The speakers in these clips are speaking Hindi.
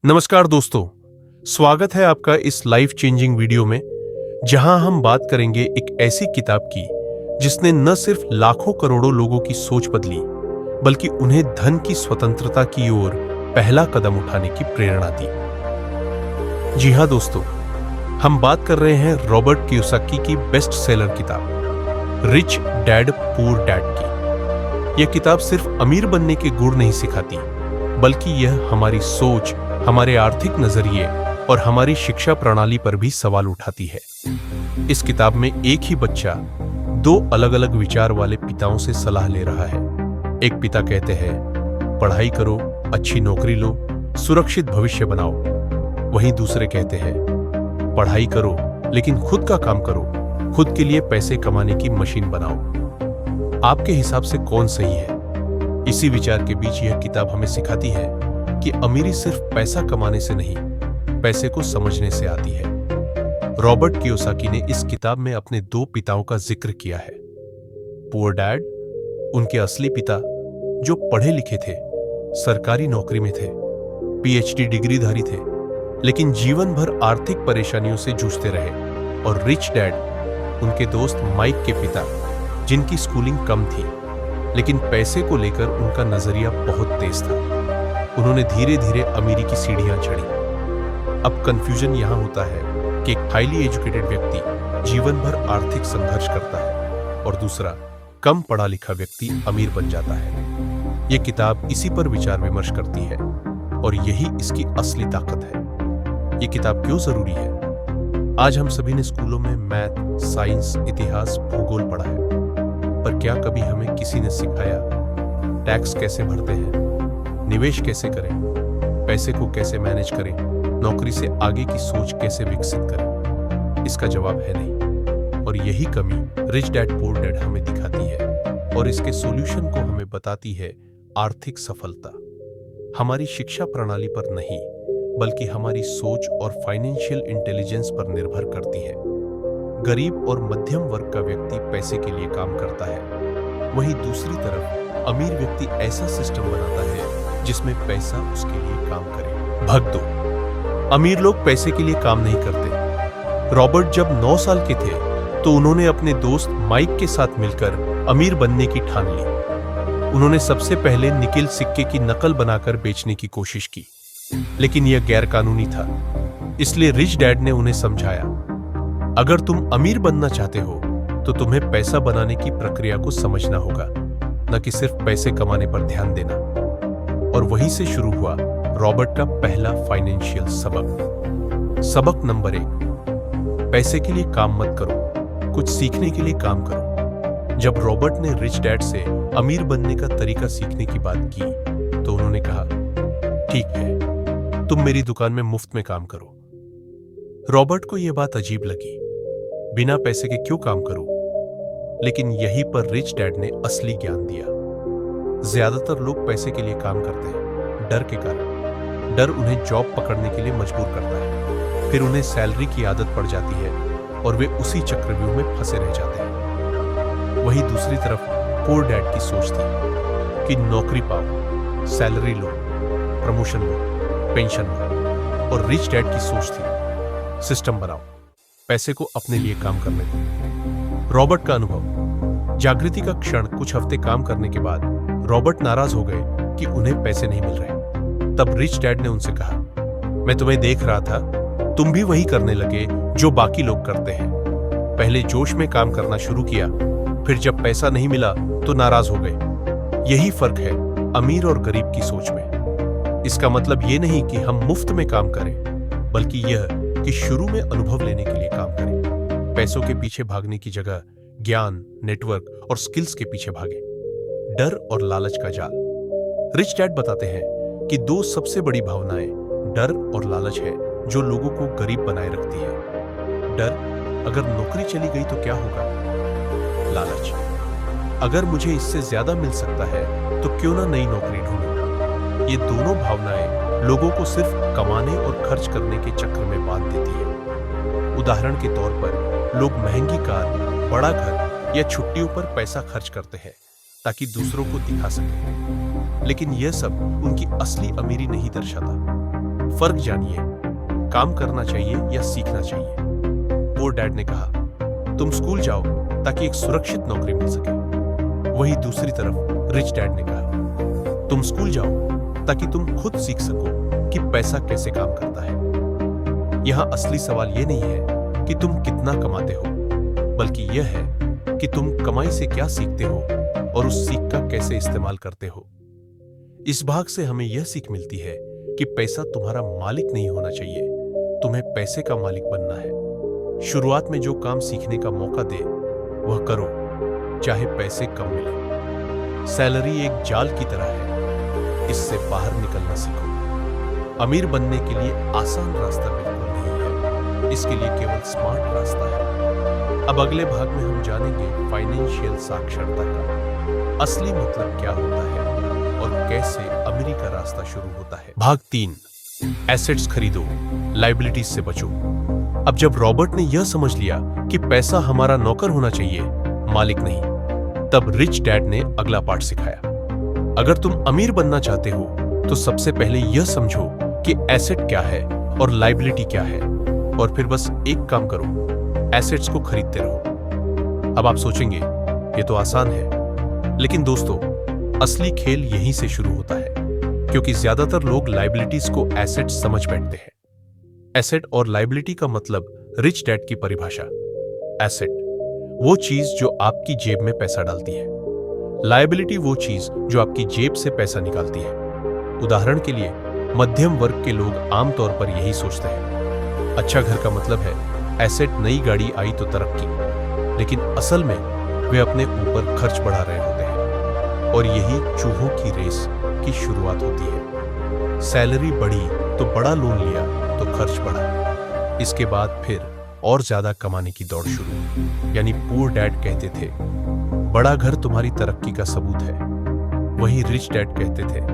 नमस्कार दोस्तों, स्वागत है आपका इस लाइफ चेंजिंग वीडियो में जहां हम बात करेंगे एक ऐसी किताब की जिसने न सिर्फ लाखों करोड़ों लोगों की सोच बदली बल्कि उन्हें धन की स्वतंत्रता की ओर पहला कदम उठाने की प्रेरणा दी। जी हां दोस्तों, हम बात कर रहे हैं रॉबर्ट कियोसाकी की बेस्ट सेलर किताब रिच डैड पुअर डैड की। यह किताब सिर्फ अमीर बनने के गुण नहीं सिखाती बल्कि यह हमारी सोच, हमारे आर्थिक नजरिए और हमारी शिक्षा प्रणाली पर भी सवाल उठाती है। इस किताब में एक ही बच्चा दो अलग अलग विचार वाले पिताओं से सलाह ले रहा है। एक पिता कहते हैं पढ़ाई करो, अच्छी नौकरी लो, सुरक्षित भविष्य बनाओ। वहीं दूसरे कहते हैं पढ़ाई करो लेकिन खुद का काम करो, खुद के लिए पैसे कमाने की मशीन बनाओ। आपके हिसाब से कौन सही है? इसी विचार के बीच यह किताब हमें सिखाती है कि अमीरी सिर्फ पैसा कमाने से नहीं, पैसे को समझने से आती है। रॉबर्ट कियोसाकी ने इस किताब में अपने दो पिताओं का जिक्र किया है। पुअर डैड, उनके असली पिता जो पढ़े लिखे थे, सरकारी नौकरी में थे, पीएचडी डिग्रीधारी थे, लेकिन जीवन भर आर्थिक परेशानियों से जूझते रहे। और रिच डैड, उनके दोस्त माइक के पिता जिनकी स्कूलिंग कम थी लेकिन पैसे को लेकर उनका नजरिया बहुत तेज था। उन्होंने धीरे धीरे अमीरी की सीढ़ियां चढ़ी। अब कंफ्यूजन यहां होता है कि एक हाईली एजुकेटेड व्यक्ति जीवन भर आर्थिक संघर्ष करता है और दूसरा कम पढ़ा लिखा व्यक्ति अमीर बन जाता है। यह किताब इसी पर विचार विमर्श करती है और यही इसकी असली ताकत है। यह किताब क्यों जरूरी है? आज हम सभी ने स्कूलों में मैथ, साइंस, इतिहास, भूगोल पढ़ा है, पर क्या कभी हमें किसी ने सिखाया टैक्स कैसे भरते हैं, निवेश कैसे करें, पैसे को कैसे मैनेज करें, नौकरी से आगे की सोच कैसे विकसित करें? इसका जवाब है नहीं। और यही कमी रिच डैड पुअर डैड हमें दिखाती है और इसके सॉल्यूशन को हमें बताती है। आर्थिक सफलता हमारी शिक्षा प्रणाली पर नहीं बल्कि हमारी सोच और फाइनेंशियल इंटेलिजेंस पर निर्भर करती है। गरीब और मध्यम वर्ग का व्यक्ति पैसे के लिए काम करता है, वहीं दूसरी तरफ अमीर व्यक्ति ऐसा सिस्टम बनाता है जिसमें पैसा उसके लिए काम करे। भक्तों, अमीर लोग पैसे के लिए काम नहीं करते। रॉबर्ट जब 9 साल के थे तो उन्होंने अपने दोस्त माइक के साथ मिलकर अमीर बनने की ठान ली। उन्होंने सबसे पहले निकिल सिक्के की नकल बनाकर बेचने की कोशिश की, लेकिन यह गैरकानूनी था। इसलिए रिच डैड ने उन्हें समझाया, अगर तुम अमीर बनना चाहते हो तो तुम्हें पैसा बनाने की प्रक्रिया को समझना होगा, न कि सिर्फ पैसे कमाने पर ध्यान देना। और वहीं से शुरू हुआ रॉबर्ट का पहला फाइनेंशियल सबक। सबक नंबर 1, पैसे के लिए काम मत करो, कुछ सीखने के लिए काम करो। जब रॉबर्ट ने रिच डैड से अमीर बनने का तरीका सीखने की बात की तो उन्होंने कहा, ठीक है, तुम मेरी दुकान में मुफ्त में काम करो। रॉबर्ट को यह बात अजीब लगी, बिना पैसे के क्यों काम करूं? लेकिन यहीं पर रिच डैड ने असली ज्ञान दिया। ज्यादातर लोग पैसे के लिए काम करते हैं डर के कारण। डर उन्हें जॉब पकड़ने के लिए मजबूर करता है, फिर उन्हें सैलरी की आदत पड़ जाती है और वे उसी चक्रव्यूह में फंसे रह जाते हैं। वहीं दूसरी तरफ पुअर डैड की सोच थी कि नौकरी पाओ, सैलरी लो, प्रमोशन लो, पेंशन लो। और रिच डैड की सोच थी सिस्टम बनाओ, पैसे को अपने लिए काम करने दो। रॉबर्ट का अनुभव, जागृति का क्षण कुछ हफ्ते काम करने के बाद रॉबर्ट नाराज हो गए कि उन्हें पैसे नहीं मिल रहे। तब रिच डैड ने उनसे कहा, मैं तुम्हें देख रहा था, तुम भी वही करने लगे जो बाकी लोग करते हैं। पहले जोश में काम करना शुरू किया, फिर जब पैसा नहीं मिला तो नाराज हो गए। यही फर्क है अमीर और गरीब की सोच में। इसका मतलब यह नहीं कि हम मुफ्त में काम करें, बल्कि यह कि शुरू में अनुभव लेने के लिए काम करें। पैसों के पीछे भागने की जगह ज्ञान, नेटवर्क और स्किल्स के पीछे भागें। डर और लालच का जाल। रिच डैड बताते हैं कि दो सबसे बड़ी भावनाएं डर और लालच है जो लोगों को गरीब बनाए रखती है। डर, अगर नौकरी चली गई तो क्या होगा? लालच, अगर मुझे इससे ज्यादा मिल सकता है तो क्यों ना नई नौकरी ढूंढूं। ये दोनों भावनाएं लोगों को सिर्फ कमाने और खर्च करने के चक्र में बांध देती है। उदाहरण के तौर पर लोग महंगी कार, बड़ा घर या छुट्टियों पर पैसा खर्च करते हैं ताकि दूसरों को दिखा सकें, लेकिन यह सब उनकी असली अमीरी नहीं दर्शाता। फर्क जानिए, काम करना चाहिए या सीखना चाहिए। पुअर डैड ने कहा, तुम स्कूल जाओ ताकि एक सुरक्षित नौकरी मिल सके। वहीं दूसरी तरफ रिच डैड ने कहा, तुम स्कूल जाओ ताकि तुम खुद सीख सको कि पैसा कैसे काम करता है। यहां असली सवाल यह नहीं है कि तुम कितना कमाते हो, बल्कि यह है कि तुम कमाई से क्या सीखते हो और उस सीख का कैसे इस्तेमाल करते हो। इस भाग से हमें यह सीख मिलती है कि पैसा तुम्हारा मालिक नहीं होना चाहिए, तुम्हें पैसे का मालिक बनना है। शुरुआत में जो काम सीखने का मौका दे वह करो, चाहे पैसे कम मिले। सैलरी एक जाल की तरह है, इससे बाहर निकलना सीखो। अमीर बनने के लिए आसान रास्ता बिल्कुल नहीं है, इसके लिए केवल स्मार्ट रास्ता है। अब अगले भाग में हम जानेंगे फाइनेंशियल साक्षरता का असली मतलब क्या होता है और कैसे अमीरी का रास्ता शुरू होता है। भाग 3, एसेट्स खरीदो, लायबिलिटीज से बचो। अब जब रॉबर्ट ने यह समझ लिया कि पैसा हमारा नौकर होना चाहिए, मालिक नहीं, तब रिच डैड ने अगला पाठ सिखाया। अगर तुम अमीर बनना चाहते हो तो सबसे पहले यह समझो कि एसेट क्या है और लायबिलिटी क्या है, और फिर बस एक काम करो, एसेट्स को खरीदते रहो। अब आप सोचेंगे ये तो आसान है, लेकिन दोस्तों असली खेल यहीं से शुरू होता है, क्योंकि ज्यादातर लोग लायबिलिटीज को एसेट समझ बैठते हैं। एसेट और लायबिलिटी का मतलब रिच डैड की परिभाषा। एसेट वो चीज जो आपकी जेब में पैसा डालती है, लायबिलिटी वो चीज जो आपकी जेब से पैसा निकालती है। उदाहरण के लिए मध्यम वर्ग के लोग आमतौर पर यही सोचते हैं, अच्छा घर का मतलब है एसेट, नई गाड़ी आई तो तरक्की, लेकिन असल में वे अपने ऊपर खर्च बढ़ा रहे होते हैं, और यही चूहों की रेस की शुरुआत होती है। सैलरी बढ़ी तो बड़ा लोन लिया तो खर्च बढ़ा, इसके बाद फिर और ज्यादा कमाने की दौड़ शुरू। यानी पुअर डैड कहते थे बड़ा घर तुम्हारी तरक्की का सबूत है, वही रिच डैड कहते थे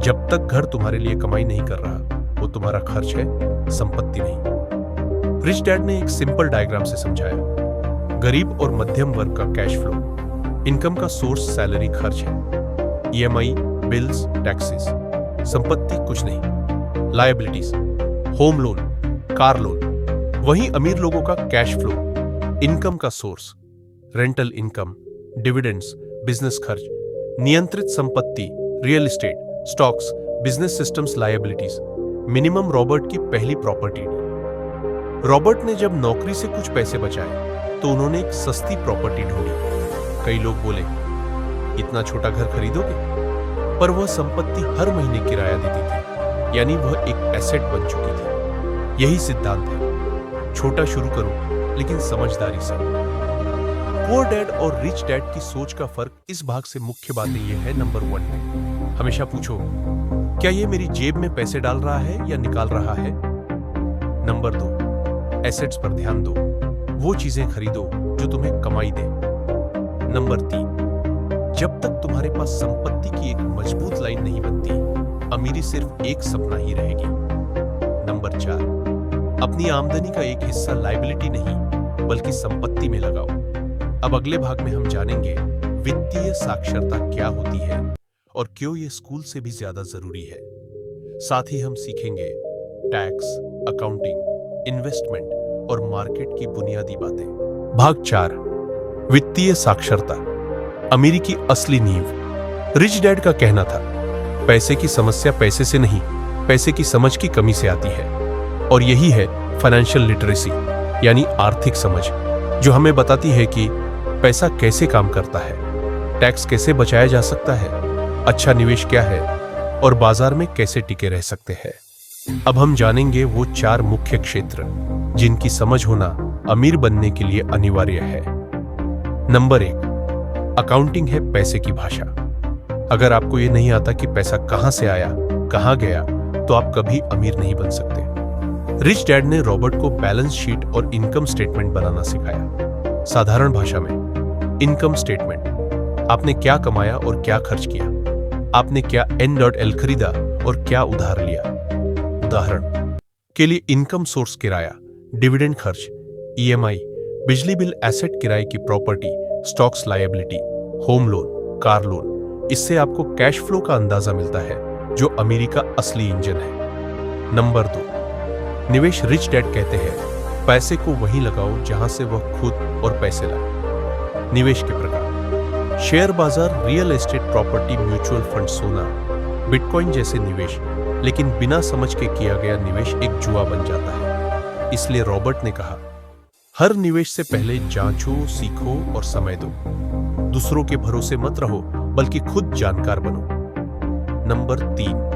जब तक घर तुम्हारे लिए कमाई नहीं कर रहा वो तुम्हारा खर्च है, संपत्ति नहीं। रिच डैड ने एक सिंपल डायग्राम से समझाया, गरीब और मध्यम वर्ग का कैश फ्लो, इनकम का सोर्स सैलरी खर्च है, ईएमआई, बिल्स, टैक्सेस, संपत्ति कुछ नहीं, liabilities, home loan, car loan. वहीं अमीर लोगों का कैश फ्लो, इनकम का source, rental income, dividends, business खर्च, नियंत्रित संपत्ति, real estate, stocks, business systems, liabilities. Minimum Robert की पहली प्रॉपर्टी। रॉबर्ट ने जब नौकरी से कुछ पैसे बचाए तो उन्होंने एक सस्ती प्रॉपर्टी ढूंढी। कई लोग बोले, इतना छोटा घर खरीदोगे? पर वह संपत्ति हर महीने किराया देती थी, यानी वह एक एसेट बन चुकी थी। यही सिद्धांत है, छोटा शुरू करो लेकिन समझदारी से। पुअर डैड और रिच डैड की सोच का फर्क इस भाग से मुख्य बातें यह है। नंबर 1, हमेशा पूछो, क्या यह मेरी जेब में पैसे डाल रहा है या निकाल रहा है? नंबर 2, एसेट्स पर ध्यान दो, वो चीजें खरीदो जो तुम्हें कमाई दे। नंबर 3, जब तक तुम्हारे पास संपत्ति की एक मजबूत लाइन नहीं बनती, अमीरी सिर्फ एक सपना ही रहेगी। नंबर 4, अपनी आमदनी का एक हिस्सा लायबिलिटी नहीं बल्कि संपत्ति में लगाओ। अब अगले भाग में हम जानेंगे वित्तीय साक्षरता क्या होती है और क्यों यह स्कूल से भी ज्यादा जरूरी है। साथ ही हम सीखेंगे टैक्स, अकाउंटिंग, इन्वेस्टमेंट और मार्केट की बुनियादी बातें। भाग 4, वित्तीय साक्षरता, अमीरी की असली नींव। रिच डैड का कहना था, पैसे की समस्या पैसे से नहीं, पैसे की समझ की कमी से आती है। और यही है फाइनेंशियल लिटरेसी, यानी आर्थिक समझ, जो हमें बताती है कि पैसा कैसे काम करता है, टैक्स कैसे बचाया जा सकता है, अच्छा निवेश क्या है और बाजार में कैसे टिके रह सकते हैं। अब हम जानेंगे वो 4 मुख्य क्षेत्र जिनकी समझ होना अमीर बनने के लिए अनिवार्य है। नंबर 1, अकाउंटिंग है पैसे की भाषा। अगर आपको यह नहीं आता कि पैसा कहां से आया, कहां गया, तो आप कभी अमीर नहीं बन सकते। रिच डैड ने रॉबर्ट को बैलेंस शीट और इनकम स्टेटमेंट बनाना सिखाया। साधारण भाषा में, इनकम स्टेटमेंट, आपने क्या कमाया और क्या खर्च किया, आपने क्या N.L खरीदा और क्या उधार लिया। उदाहरण के लिए इनकम सोर्स किराया, डिविडेंड खर्च, ईएमआई, बिजली बिल, एसेट किराए की property, stocks, liability, home loan, car loan. इससे आपको कैश फ्लो का अंदाजा मिलता है जो अमीरी का असली इंजन है। नंबर 2, निवेश रिच डैड कहते हैं पैसे को वहीं लगाओ जहां से वह खुद और पैसे लाए। निवेश के प्रकार: शेयर बाजार, real estate, property, mutual fund, सोना, बिटकॉइन जैसे निवेश। लेकिन बिना समझ के किया गया निवेश एक जुआ बन जाता है। इसलिए रॉबर्ट ने कहा, हर निवेश से पहले जांचो, सीखो और समय दो। दूसरों के भरोसे मत रहो, बल्कि खुद जानकार बनो। नंबर 3,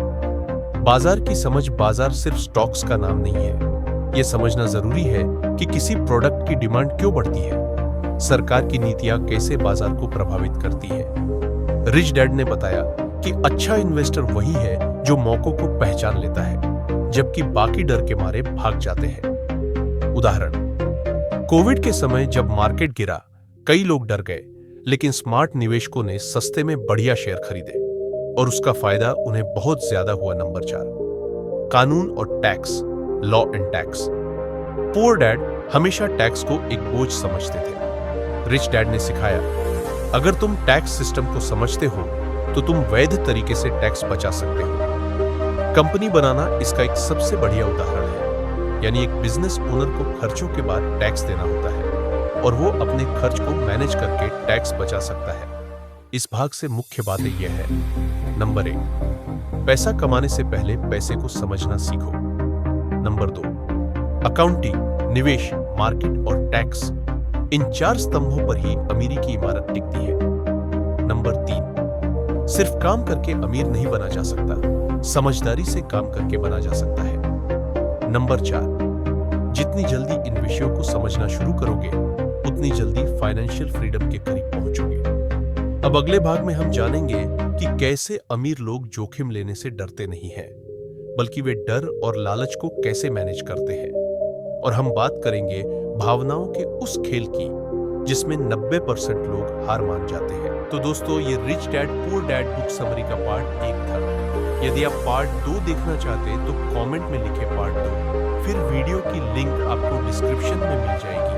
बाजार की समझ। बाजार सिर्फ स्टॉक्स का नाम नहीं है। यह समझना जरूरी है कि किसी प्रोडक्ट की डिमांड क्यों बढ़ती है, सरकार की नीतियां कैसे बाजार को प्रभावित करती है। रिच डैड ने बताया कि अच्छा इन्वेस्टर वही है जो मौकों को पहचान लेता है, जबकि बाकी डर के मारे भाग जाते हैं। उदाहरण: कोविड के समय जब मार्केट गिरा, कई लोग डर गए, लेकिन स्मार्ट निवेशकों ने सस्ते में बढ़िया शेयर खरीदे और उसका फायदा उन्हें बहुत ज्यादा हुआ। नंबर 4, कानून और tax, law and tax. Poor dad हमेशा टैक्स को एक बोझ समझते थे। रिच डैड ने सिखाया, अगर तुम टैक्स सिस्टम को समझते हो तो तुम वैध तरीके से टैक्स बचा सकते हो। कंपनी बनाना इसका एक सबसे बढ़िया उदाहरण है। यानी एक बिजनेस ओनर को खर्चों के बाद टैक्स देना होता है और वो अपने खर्च को मैनेज करके टैक्स बचा सकता है। इस भाग से मुख्य बातें यह है: नंबर 1, पैसा कमाने से पहले पैसे को समझना सीखो। नंबर 2, अकाउंटिंग, निवेश, मार्केट और टैक्स। इन 4 स्तंभों पर ही अमीरी की इमारत टिकती है। नंबर 3, सिर्फ काम करके अमीर नहीं बना जा सकता, समझदारी से काम करके बना जा सकता है। नंबर 4, जितनी जल्दी इन विषयों को समझना शुरू करोगे, उतनी जल्दी फाइनेंशियल फ्रीडम के करीब पहुंचोगे। अब अगले भाग में हम जानेंगे कि कैसे अमीर लोग जोखिम लेने से डरते नहीं हैं, बल्कि वे डर और लालच को कैसे मैनेज करते हैं। और हम बात करेंगे भावनाओं के उस खेल की जिसमें 90% लोग हार मान जाते हैं। तो दोस्तों, ये rich dad poor dad book summary का पार्ट 1 था। यदि आप पार्ट 2 देखना चाहते हैं तो कमेंट में लिखे पार्ट 2। फिर वीडियो की लिंक आपको डिस्क्रिप्शन में मिल जाएगी।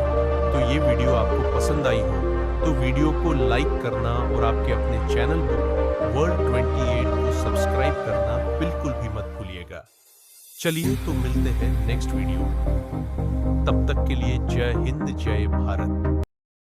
तो ये वीडियो आपको पसंद आई हो तो वीडियो को लाइक करना और आपके अपने चैनल बुक वर्ल्ड 28 को सब्सक्राइब करना बिल्कुल भी मत भूलिएगा। चलिए तो मिलते हैं नेक्स्ट वीडियो में। तब तक के लिए जय हिंद, जय भारत।